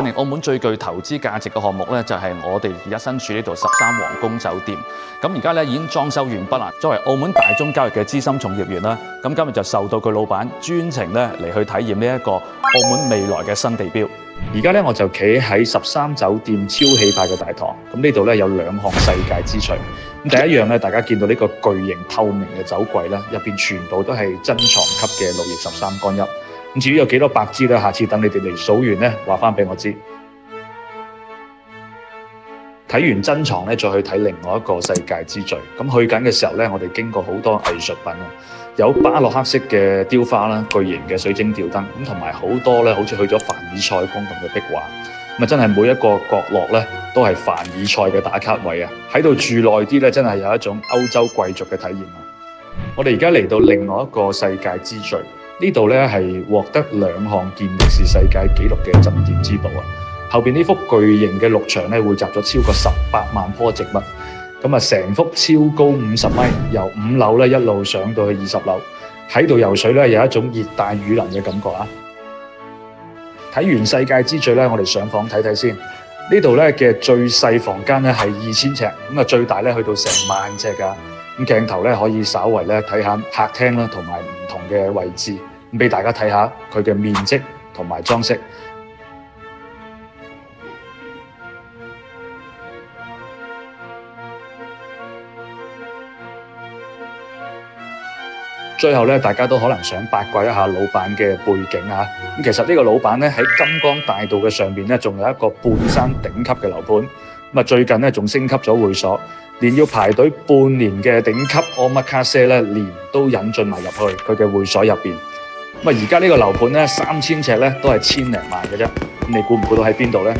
年澳門最具投資價值嘅項目咧，就係我哋而家身處呢度13皇宮酒店。咁而家咧已經裝修完畢啦。作為澳門大宗交易嘅資深從業員啦，咁今日就受到佢老闆專程咧嚟去體驗呢一個澳門未來嘅新地標。而家咧我就企喺13酒店超氣派嘅大堂，咁呢度咧有2項世界之最。咁第一樣咧，大家見到呢個巨型透明嘅酒櫃咧，入邊全部都係珍藏級嘅路易13干邑。咁至於有幾多百支咧，下次等你哋嚟數完咧，話翻俾我知。睇完珍藏咧，再去睇另外一個世界之最。咁去緊嘅時候咧，我哋經過好多藝術品啊，有巴洛克式嘅雕花啦，巨型嘅水晶吊燈，咁同埋好多咧，好似去咗凡爾賽宮咁嘅壁畫。咁啊，真係每一個角落咧，都係凡爾賽嘅打卡位啊！喺度住耐啲咧，真係有一種歐洲貴族嘅體驗啊！我哋而家嚟到另外一個世界之最，呢度咧係獲得2項健力士世界紀錄嘅鎮店之寶啊！後邊呢幅巨型嘅綠牆咧，匯集咗超過18萬棵植物，咁啊成幅超高50米，由5樓咧一路上到去20樓，喺度游水咧有一種熱帶雨林嘅感覺啊！睇完世界之最咧，我哋上房睇睇先。呢度咧嘅最細房間咧係2000尺，咁啊最大咧去到成10000尺㗎。咁鏡頭咧可以稍為咧睇下客廳啦，同埋唔同嘅位置，咁俾大家睇下佢嘅面積同埋裝飾。最後咧，大家都可能想八卦一下老闆嘅背景啊！咁其實呢個老闆咧喺金光大道嘅上邊咧，仲有一個半山頂級嘅樓盤。咁啊，最近咧仲升級咗會所，連要排隊半年嘅頂級 Omakase 咧，連都引進埋入去佢嘅會所入邊。咁啊，而家呢個樓盤咧3000尺咧都係1000零萬嘅啫。咁你估唔估到喺邊度咧？